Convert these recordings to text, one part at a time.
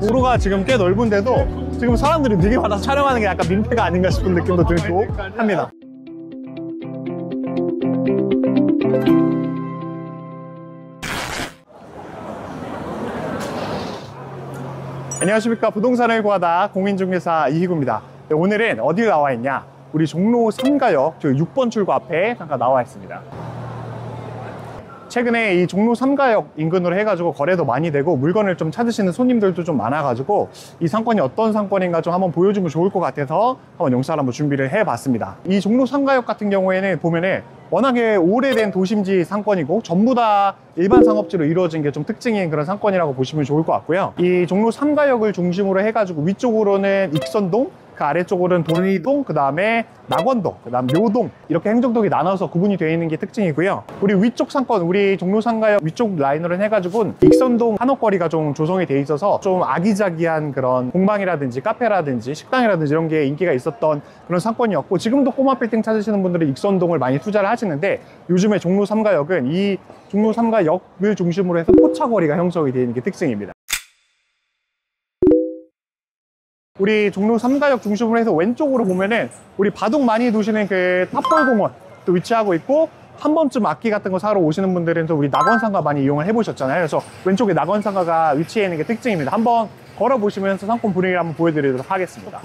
도로가 지금 꽤 넓은데도 지금 사람들이 되게 많아서 촬영하는 게 약간 민폐가 아닌가 싶은 느낌도 들고 합니다. 안녕하십니까. 부동산을 구하다 공인중개사 이희구입니다. 네, 오늘은 어디 나와 있냐, 우리 종로 3가역 6번 출구 앞에 잠깐 나와 있습니다. 최근에 이 종로 3가역 인근으로 해가지고 거래도 많이 되고 물건을 좀 찾으시는 손님들도 좀 많아가지고 이 상권이 어떤 상권인가 좀 한번 보여주면 좋을 것 같아서 한번 영상을 한번 준비를 해봤습니다. 이 종로 3가역 같은 경우에는 보면은 워낙에 오래된 도심지 상권이고 전부 다 일반 상업지로 이루어진 게 좀 특징인 그런 상권이라고 보시면 좋을 것 같고요. 이 종로 3가역을 중심으로 해가지고 위쪽으로는 익선동, 그 아래쪽으로는 도리동, 그 다음에 낙원동, 그 다음 묘동, 이렇게 행정동이 나눠서 구분이 되어 있는 게 특징이고요. 우리 위쪽 상권, 우리 종로 3가역 위쪽 라인으로 해가지고 익선동 한옥거리가 좀 조성이 돼 있어서 좀 아기자기한 그런 공방이라든지 카페라든지 식당이라든지 이런 게 인기가 있었던 그런 상권이었고, 지금도 꼬마 빌딩 찾으시는 분들은 익선동을 많이 투자를 하시는데, 요즘에 종로 3가역은 이 종로 3가역을 중심으로 해서 포차거리가 형성이 되어 있는 게 특징입니다. 우리 종로 3가역 중심으로 해서 왼쪽으로 보면은 우리 바둑 많이 두시는 그 탑볼공원 또 위치하고 있고, 한 번쯤 악기 같은 거 사러 오시는 분들은 또 우리 낙원상가 많이 이용을 해보셨잖아요. 그래서 왼쪽에 낙원상가가 위치해 있는 게 특징입니다. 한번 걸어보시면서 상권 분위기를 한번 보여드리도록 하겠습니다.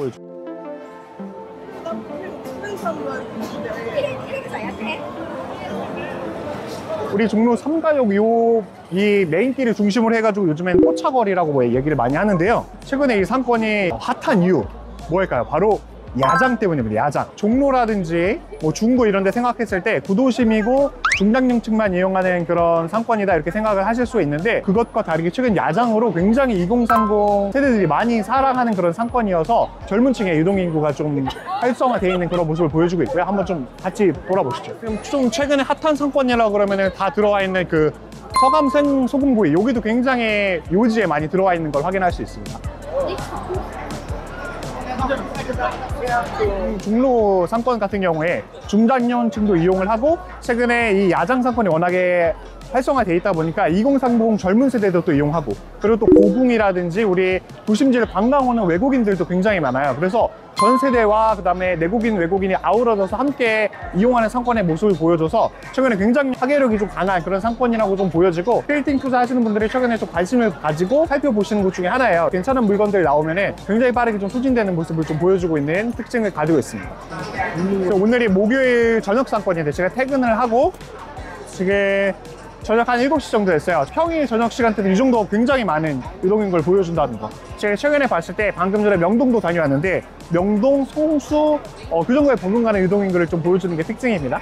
우리 종로 3가역 이 메인길을 중심으로 해가지고 요즘엔 포차거리라고 얘기를 많이 하는데요. 최근에 이 상권이 핫한 이유 뭐일까요? 바로 야장 때문입니다. 야장. 종로라든지 뭐 중구 이런 데 생각했을 때 구도심이고 중장년층만 이용하는 그런 상권이다 이렇게 생각을 하실 수 있는데, 그것과 다르게 최근 야장으로 굉장히 2030 세대들이 많이 사랑하는 그런 상권이어서 젊은 층의 유동인구가 좀 활성화되어 있는 그런 모습을 보여주고 있고요. 한번 좀 같이 돌아보시죠. 지금 좀 최근에 핫한 상권이라고 그러면 다 들어와 있는 그 서감생 소금구이, 여기도 굉장히 요지에 많이 들어와 있는 걸 확인할 수 있습니다. 종로 상권 같은 경우에 중장년층도 이용을 하고, 최근에 이 야장 상권이 워낙에 활성화되어 있다 보니까 2030 젊은 세대도 또 이용하고, 그리고 또 고궁이라든지 우리 도심지를 관광 오는 외국인들도 굉장히 많아요. 그래서 전 세대와 그 다음에 내국인 외국인이 아우러져서 함께 이용하는 상권의 모습을 보여줘서 최근에 굉장히 파괴력이 좀 강한 그런 상권이라고 좀 보여지고, 빌딩 투자하시는 분들이 최근에 좀 관심을 가지고 살펴보시는 것 중에 하나예요. 괜찮은 물건들 나오면은 굉장히 빠르게 좀 소진되는 모습을 좀 보여주고 있는 특징을 가지고 있습니다. 오늘이 목요일 저녁 상권인데 제가 퇴근을 하고 지금 저녁 한 7시 정도 됐어요. 평일 저녁 시간대도 이 정도 굉장히 많은 유동인 걸 보여준다는 거. 제가 최근에 봤을 때 방금 전에 명동도 다녀왔는데, 명동, 송수 그 정도의 버금가는 유동인구를 좀 보여주는 게 특징입니다.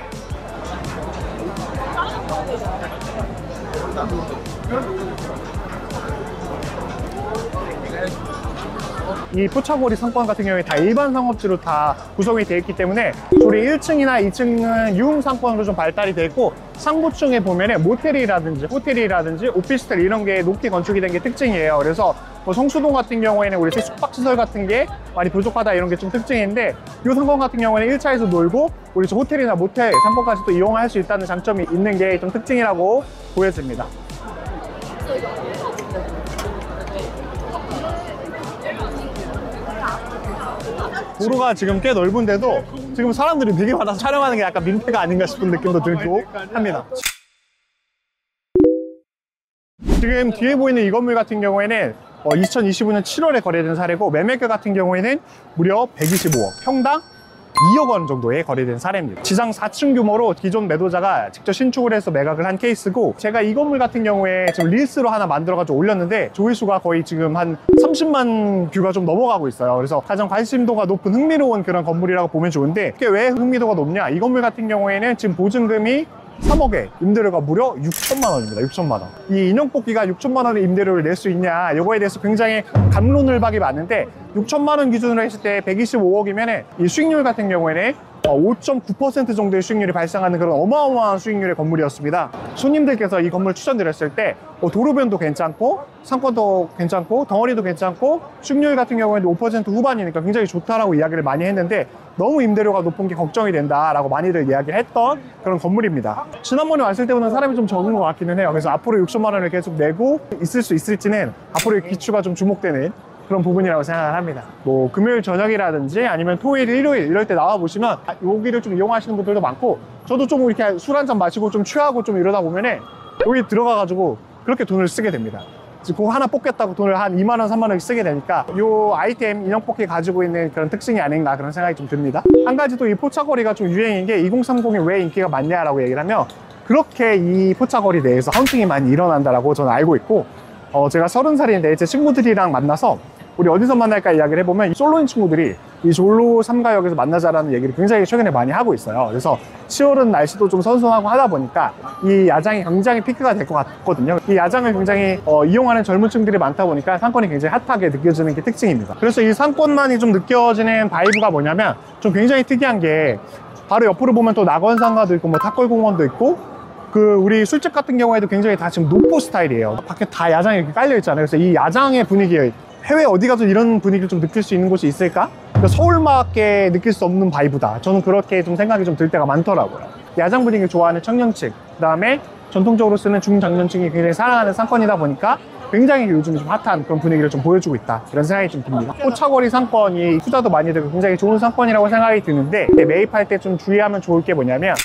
이 포차거리 상권 같은 경우에 다 일반 상업지로 다 구성이 되어 있기 때문에 우리 1층이나 2층은 유흥 상권으로 좀 발달이 되어 있고, 상부층에 보면은 모텔이라든지 호텔이라든지 오피스텔 이런 게 높게 건축이 된 게 특징이에요. 그래서 뭐 성수동 같은 경우에는 우리 숙박시설 같은 게 많이 부족하다 이런 게 좀 특징인데, 이 상권 같은 경우에는 1차에서 놀고 우리 호텔이나 모텔 상권까지 또 이용할 수 있다는 장점이 있는 게 좀 특징이라고 보여집니다. 도로가 지금 꽤 넓은데도 지금 사람들이 되게 많아서 촬영하는 게 약간 민폐가 아닌가 싶은 느낌도 들고 합니다. 지금 뒤에 보이는 이 건물 같은 경우에는 2025년 7월에 거래된 사례고, 매매가 같은 경우에는 무려 125억, 평당 2억 원 정도에 거래된 사례입니다. 지상 4층 규모로 기존 매도자가 직접 신축을 해서 매각을 한 케이스고, 제가 이 건물 같은 경우에 지금 릴스로 하나 만들어가지고 올렸는데 조회수가 거의 지금 한 30만 뷰가 좀 넘어가고 있어요. 그래서 가장 관심도가 높은 흥미로운 그런 건물이라고 보면 좋은데, 이게 왜 흥미도가 높냐, 이 건물 같은 경우에는 지금 보증금이 3억에 임대료가 무려 6천만 원입니다. 6천만 원. 이 인형뽑기가 6천만 원의 임대료를 낼 수 있냐, 이거에 대해서 굉장히 갑론을박이 많은데, 6천만 원 기준으로 했을 때 125억이면 이 수익률 같은 경우에는 5.9% 정도의 수익률이 발생하는 그런 어마어마한 수익률의 건물이었습니다. 손님들께서 이 건물 추천드렸을 때 도로변도 괜찮고 상권도 괜찮고 덩어리도 괜찮고 수익률 같은 경우에도 5% 후반이니까 굉장히 좋다라고 이야기를 많이 했는데 너무 임대료가 높은 게 걱정이 된다라고 많이들 이야기를 했던 그런 건물입니다. 지난번에 왔을 때보다는 사람이 좀 적은 것 같기는 해요. 그래서 앞으로 6천만 원을 계속 내고 있을 수 있을지는 앞으로의 기추가 좀 주목되는 그런 부분이라고 생각을 합니다. 뭐 금요일 저녁이라든지 아니면 토요일, 일요일 이럴 때 나와 보시면 여기를 좀 이용하시는 분들도 많고 저도 좀 이렇게 술 한잔 마시고 좀 취하고 좀 이러다 보면은 여기 들어가 가지고 그렇게 돈을 쓰게 됩니다. 그거 하나 뽑겠다고 돈을 한 2만 원, 3만 원 쓰게 되니까 이 아이템 인형 뽑기 가지고 있는 그런 특징이 아닌가 그런 생각이 좀 듭니다. 한 가지 또 이 포차거리가 좀 유행인 게 2030이 왜 인기가 많냐라고 얘기를 하면 그렇게 이 포차거리 내에서 헌팅이 많이 일어난다라고 저는 알고 있고 제가 30살인데 제 친구들이랑 만나서 우리 어디서 만날까 이야기를 해보면 이 솔로인 친구들이 이 졸로 3가역에서 만나자라는 얘기를 굉장히 최근에 많이 하고 있어요. 그래서 10월은 날씨도 좀 선선하고 하다 보니까 이 야장이 굉장히 피크가 될 것 같거든요. 이 야장을 굉장히 이용하는 젊은 층들이 많다 보니까 상권이 굉장히 핫하게 느껴지는 게 특징입니다. 그래서 이 상권만이 좀 느껴지는 바이브가 뭐냐면 좀 굉장히 특이한 게 바로 옆으로 보면 또 낙원상가도 있고 뭐 탑골공원도 있고 우리 술집 같은 경우에도 굉장히 다 지금 노포 스타일이에요. 밖에 다 야장이 이렇게 깔려 있잖아요. 그래서 이 야장의 분위기에 해외 어디 가서 이런 분위기를 좀 느낄 수 있는 곳이 있을까? 그러니까 서울밖에 느낄 수 없는 바이브다. 저는 그렇게 좀 생각이 좀 들 때가 많더라고요. 야장 분위기를 좋아하는 청년층, 그 다음에 전통적으로 쓰는 중장년층이 굉장히 사랑하는 상권이다 보니까 굉장히 요즘 좀 핫한 그런 분위기를 좀 보여주고 있다. 이런 생각이 좀 듭니다. 포차거리 상권이 투자도 많이 되고 굉장히 좋은 상권이라고 생각이 드는데 매입할 때 좀 주의하면 좋을 게 뭐냐면